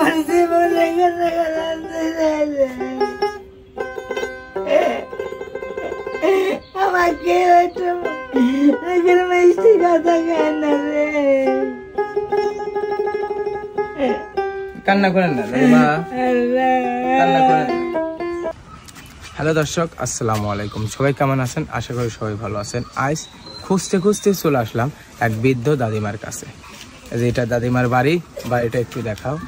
আমার জীবনে আমাকে মিষ্টি কথা খায় না রে। কান্না করেন না মা, কান্না করেন না। হ্যালো দর্শক, আসসালামু আলাইকুম। সবাই কেমন আছেন? আশা করি সবাই ভালো আছেন। আজ খুঁজতে খুঁজতে চলে আসলাম এক বৃদ্ধ দাদিমার কাছে। যে এটা দাদিমার বাড়ি, বাড়িটা একটু দেখাও।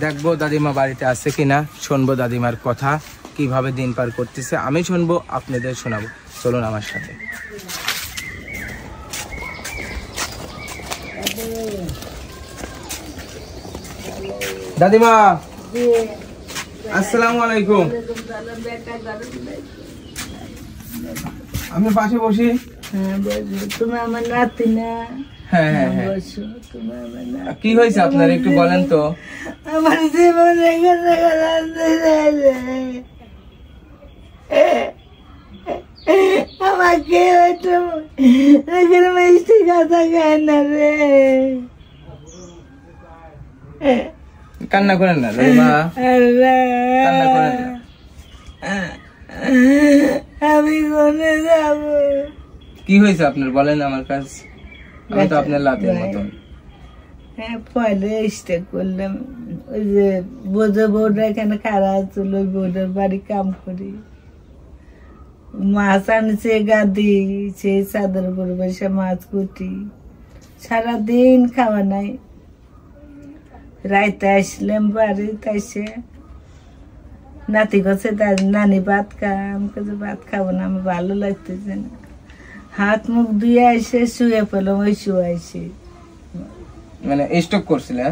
দেখবো দাদিমা বাড়িতে আছে কিনা, শুনবো দাদিমার কথা, কিভাবে দিন পার করতেছে আমি শুনবো, আপনাদের শোনাবো। চলুন আমার সাথে। দাদিমা আসসালামু আলাইকুম। আমি পাশে বসি। তুমি আমার নাতি না? হ্যাঁ হ্যাঁ হ্যাঁ। কি হয়েছে আপনার একটু বলেন তো। আমার জীবনে আমাকে মিষ্টি কথা খায় না রে। কান্না করেন না দাদিমা, কান্না করেন না। আমি কোনে যাব? কি হয়েছে আপনার বলেন আমার কাছে। আমি তো আপনার লাতের মতন। হ্যাঁ, পয়লা স্টেক করলাম। ওই যে বোঝো বউটা এখানে খারাপ ছিল, ওই বউটার বাড়ি কাম করি। মাছ আনছে গাদি, সেই চাদর উপর বসে মাছ কুটি, সারাদিন খাওয়া নাই। রাইতে আসলাম বাড়িতে, এসে নাতি কাছে নানি ভাত খা। আমি কাছে ভাত খাবো না, আমার ভালো লাগতেছে না। হাত মুখ ধুয়ে এসে শুয়ে পেলাম, ওই শুয়েছি। মানে স্টক করছিলেন?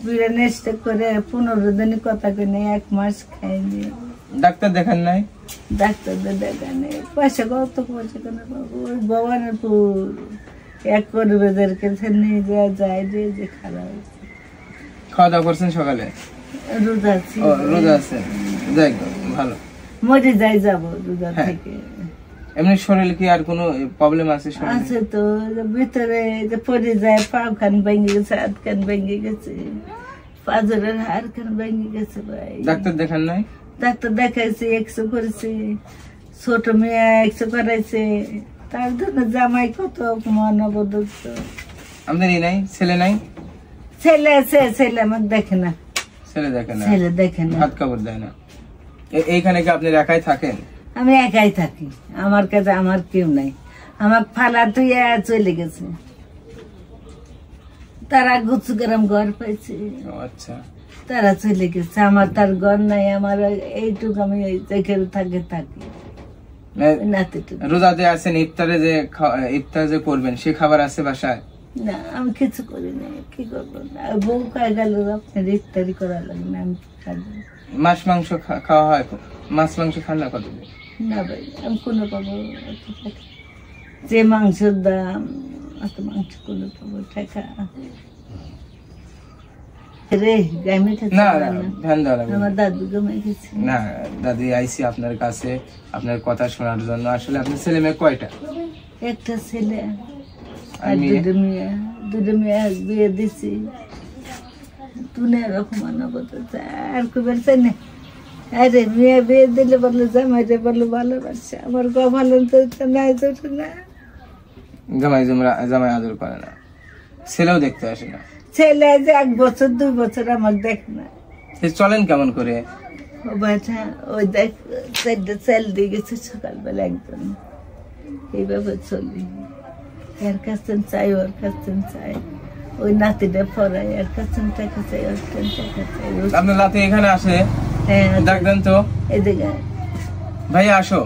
বিরিয়ানি স্টেক করে 15 দিনই কথা কিনে 1 মাস খাইনি। ডাক্তার দেখান নাই? ডাক্তারদের দেখানি। পয়সা কত পয়সা কেন পাবো? ওই ভবানীপুর এক পরিবারদেরকে নিয়ে যাওয়া যায় যে খারাপ হয়েছে। খাওয়া দাওয়া করছেন সকালে? রোজা আছি। রোজা আছেন, যাই ভালো। মরে যাই যাবো রোজা থেকে। এমনি শরীরে কি আর কোনো প্রবলেম আছে? আছে তো, ভিতরে যে পড়ে যায়, পা খান ভেঙে গেছে, হাত খান ভেঙে গেছে, পাঁজরের হাড় খান ভেঙে গেছে। ভাই ডাক্তার দেখান নাই? ডাক্তার দেখাইছে, 100 করেছে, ছোট মেয়ে 100 করাইছে। তার জন্য জামাই কত মনোবদ্ধ। আপনার নাই ছেলে নাই? ছেলে আছে, ছেলে আমাকে দেখে না। ছেলে দেখে না? ছেলে দেখে না, হাত কাপড় দেয় না। এইখানে কি আপনি একাই থাকেন? আমি একাই থাকি, আমার কাছে আমার কেউ নাই। আমার ফালা তুই চলে গেছে, তারা গুছু গরম ঘর পাইছে। আচ্ছা, তারা চলে গেছে, আমার তার ঘর নাই। আমার এইটুকু আমি যেখানে থাকি। রোজাতে আছেন, ইফতারে যে ইফতার যে করবেন সে খাবার আছে বাসায়? না, আমি কিছু করি না। কি করবো? বউ খাই গেল, আপনার ইফতারি করা লাগে না। আমি খাবো। মাছ মাংস খাওয়া হয়? মাছ মাংস খান না কত? না ভাই, আমি কোনো পাবো যে মাংসের দাম, অত মাংস কোনো পাবো টাকা রে? আমার দাদু গামে গেছে। না দাদি, আইসি আপনার কাছে আপনার কথা শোনার জন্য। আসলে আপনার ছেলে মেয়ে কয়টা? একটা ছেলে আর দুটো মেয়ে। দুটো মেয়ে বিয়ে দিছি। তুই এরকম আর খুবের চাই না। আরে মেয়ে বিয়ে দিলে বললো জামাই রে বললো ভালোবাসে, আমার গো ভালো নাই তো না। জামাই আদর করে না, ছেলেও দেখতে আসে না? ছেলে যে 1 বছর 2 বছর আমাকে দেখে না। চলেন কেমন করে? ওই দেখ চাল দিয়ে গেছে সকালবেলা একদম, এইভাবে চলি। এর কাছে চাই, ওর কাছে চাই, ওই নাতিটা পড়াই, এর কাছে টাকা চাই, ওর কাছে টাকা চাই। আপনার নাতি এখানে আসে? হ্যাঁ, ডাকবেন তো। এদিকে ভাইয়া আসো।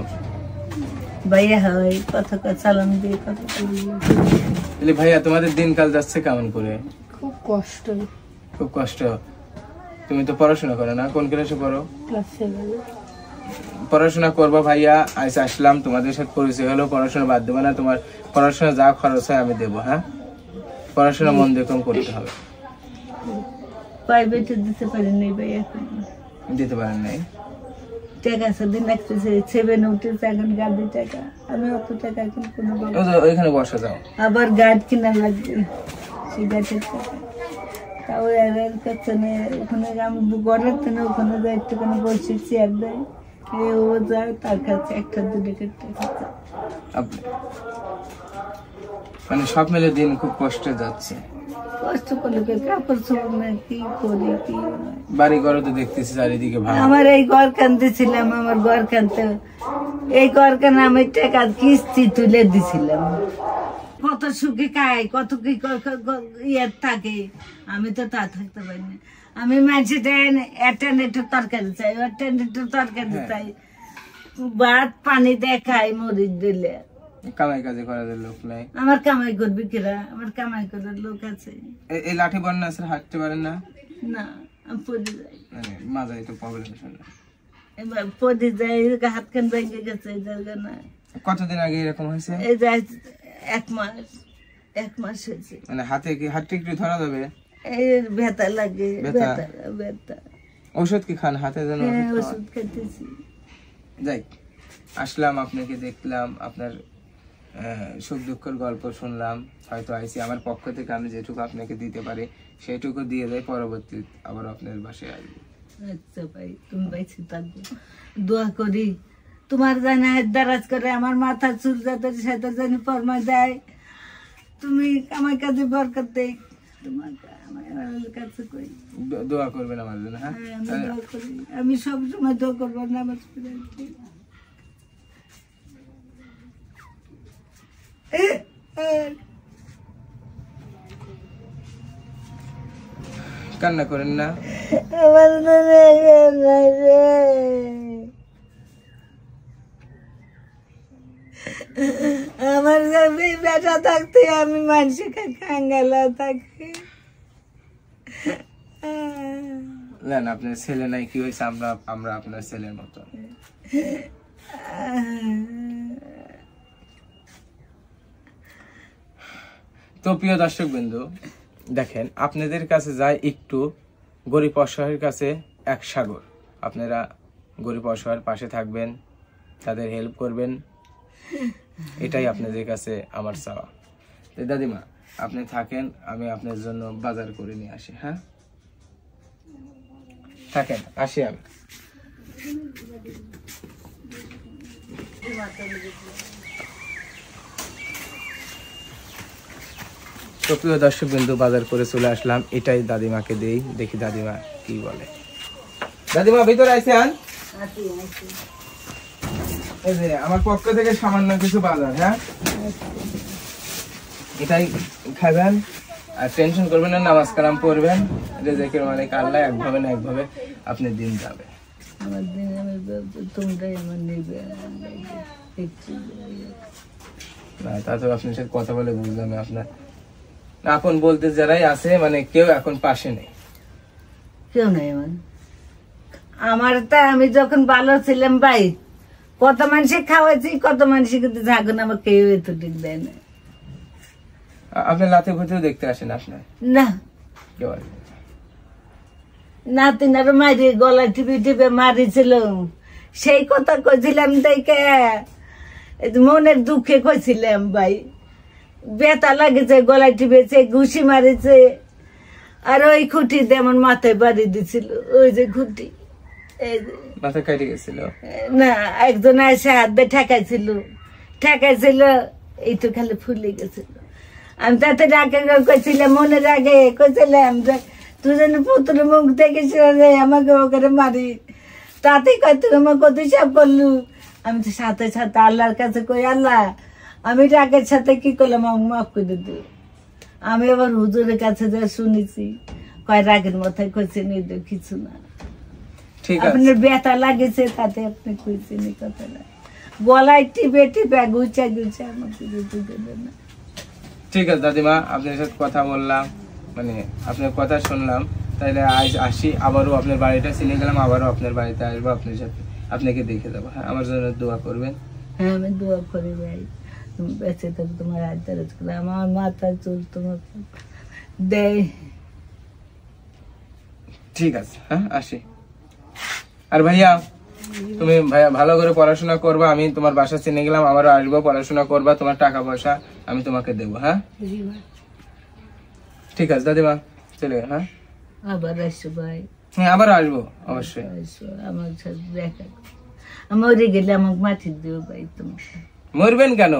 ভাইয়া হয় কথা চালান দিয়ে কথা বলি। ভাইয়া, তোমাদের দিনকাল যাচ্ছে কেমন করে? খুব কষ্ট। খুব কষ্ট? তুমি তো পড়াশোনা করো না? কোন ক্লাসে পড়ো? ক্লাস 7। পড়াশোনা করবো ভাইয়া। আজ আসলাম, তোমাদের সাথে পরিচয় হলো। পড়াশোনা বাদ দেবো না, তোমার পড়াশোনা যা খরচ হয় আমি দেবো। হ্যাঁ, পড়াশোনা মন দিয়ে করতে হবে। প্রাইভেটে দিতে পারেন নাই ভাই? এখন দিতে পারেন নাই? টাকা সেদিন লাগতেছে 7 উঠেছে এখন গাড়ি টাকা আমি অত টাকা এখন কোনো ওইখানে বসে যাও আবার গাড়ি কিনা লাগবে সেই গাছের টাকা তাও এর কাছে ওখানে আমি ঘরের থেকে ওখানে যাই একটুখানি বসে চেয়ার দেয় ও যায় তার কাছে 1-2 টাকা মানে সব মিলে দিন খুব কষ্টে যাচ্ছে কষ্ট করলে কাপড় চোপড় না কি করি কি বাড়ি ঘর তো দেখতেছি চারিদিকে ভালো আমার এই ঘর কানতেছিলাম আমার ঘর কানতে এই ঘর কানে আমি টাকা কিস্তি তুলে দিছিলাম কত সুখে খাই কত কি ইয়ে থাকে আমি তো তা থাকতে পারি না আমি মাঝে একটা তরকারি চাই একটা তরকারি চাই ভাত পানি দিয়ে খাই মরিচ দিলে কামাই কাজে করার লোক নাই আমার কামাই করবি কিরা আমার কামাই করার লোক আছে এই লাঠি বন্যা আছে হাঁটতে পারেন না না আমি পড়ে যাই মাথায় তো প্রবলেম শুনলাম এবার পড়ে যাই হাত খান ভেঙে গেছে এই জায়গা না কতদিন আগে এরকম হয়েছে এই যাই 1 মাস হয়েছে মানে হাতে একটু ধরা যাবে এই ব্যথা লাগে ব্যথা ওষুধ কি খান হাতে যেন ওষুধ খেতেছি যাই আসলাম আপনাকে দেখলাম আপনার সুখ দুঃখের গল্প শুনলাম হয়তো আইসি আমার পক্ষ থেকে আমি যেটুকু আপনাকে দিতে পারি সেইটুকু দিয়ে যাই পরবর্তী আবার আপনার বাসায় আসবো আচ্ছা ভাই তুমি বাইছে থাকবো দোয়া করি তোমার জানে হাত দারাজ করে আমার মাথা চুল যাতে সাথে জানি ফরমা দেয় তুমি আমার কাছে বরকত দেই তোমার আমার কাছে কই দোয়া করবেন আমার জন্য হ্যাঁ আমি সব সময় দোয়া করবো নামাজ পড়ে কান্না করেন না আমার বেটা থাকতে আমি মানুষকে খাঙ্গালা থাকি না আপনার ছেলে নাই কি হয়েছে আমরা আপনার ছেলের মতো তো প্রিয় দর্শক বিন্দু দেখেন আপনাদের কাছে যায় একটু গরিব অসহায়ের কাছে এক সাগর আপনারা গরিব অসহায়ের পাশে থাকবেন তাদের হেল্প করবেন এটাই আপনাদের কাছে আমার চাওয়া দাদিমা আপনি থাকেন আমি আপনার জন্য বাজার করে নিয়ে আসি হ্যাঁ থাকেন আসি আমি তো প্রিয় দর্শক বিন্দু বাজার করে চলে আসলাম এটাই দাদিমাকে দেই দেখি দাদিমা কি বলে দাদিমা ভিতরে আইছেন এই যে আমার পক্ষ থেকে সামান্য কিছু বাজার হ্যাঁ এটাই খাবেন আর টেনশন করবেন না নামাজ কালাম পড়বেন রেজেকের মালিক আল্লাহ একভাবে না একভাবে আপনি দিন যাবে আমার দিন আমি তোমরাই আমার নেবে না তা তো আপনার সাথে কথা বলে বুঝলাম আপনার এখন বলতে যারাই আছে মানে কেউ এখন পাশে নেই কেউ নাই আমার তা আমি যখন ভালো ছিলাম ভাই কত মানুষে খাওয়াইছি কত মানুষে কিন্তু ঝাগুন আমার কেউ এত ঠিক দেয় না আপনার লাতে ভূতেও দেখতে আসেন আপনার না কেউ নাতিনার মারি গলা টিপে টিপে মারিছিল সেই কথা কইছিলাম দেখে মনের দুঃখে কইছিলাম ভাই ব্যথা লাগেছে গলায় টিপেছে ঘুষি মারিছে আর ওই খুঁটি যেমন মাথায় বাড়ি দিছিল ওই যে খুঁটি মাথা কেটে গেছিল না একজন এসে হাত দিয়ে ঠেকাইছিল এইটু খালি ফুলে গেছিল আমি তাতে ডাকে কইছিলাম মনে রাগে কইছিলাম যে তুই যেন পুত্র মুখ দেখেছিল আমাকে ওখানে মারি তাতে কয় তুই আমার কত সব করলু আমি তো সাথে সাথে আল্লাহর কাছে কই আল্লাহ আমি রাগের সাথে কি করলাম আমাকে মাফ করে দিই আমি আবার হুজুরের কাছে যা শুনেছি কয় রাগের মাথায় কইছে নি কিছু না আপনার ব্যথা লাগেছে তাতে আপনি কইছেন এই কথাটা গলায় টিপে টিপে গুছা আমাকে দিতে দেবেন না ঠিক আছে দাদিমা আপনার সাথে কথা বললাম মানে আপনার কথা শুনলাম তাইলে আজ আসি আবারও আপনার বাড়িটা চিনে গেলাম আবারও আপনার বাড়িতে আসবো আপনার সাথে আপনাকে দেখে যাবো হ্যাঁ আমার জন্য দোয়া করবেন হ্যাঁ আমি দোয়া করি ভাই তুমি বেঁচে থাকো তোমার হাত দরজ করে আমার মাথা চুল তোমার দেয় ঠিক আছে হ্যাঁ আসি আর ভাইয়া তুমি ভাইয়া ভালো করে পড়াশোনা করবা, আমি তোমার বাসা চিনে গেলাম, আবারও আসবো, পড়াশোনা করবা, তোমার টাকা পয়সা আমি তোমাকে দেবো। হ্যাঁ ঠিক আছে দাদিমা, চলে গেল। হ্যাঁ আবার আসো ভাই। হ্যাঁ আবার আসবো অবশ্যই। আমার সাথে দেখা, মরে গেলে আমাকে মাটি দিও ভাই। তোমাকে মরবেন কেন,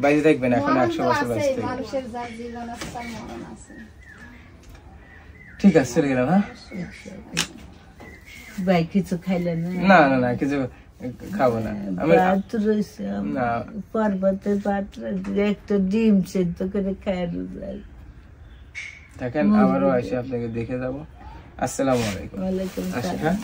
বাইরে দেখবেন এখন 100 বছর বাঁচতে। ঠিক আছে চলে গেলাম। হ্যাঁ ভাই কিছু খাইলে না? না না না কিছু খাবো না আমি। ভাত রয়েছে পর্বতের ভাত, একটা ডিম সেদ্ধ করে খাই। দেখেন আবারও এসে আপনাকে দেখে যাবো। আসসালামু আলাইকুম। ওয়ালাইকুম আসি, আসসালাম। হ্যাঁ?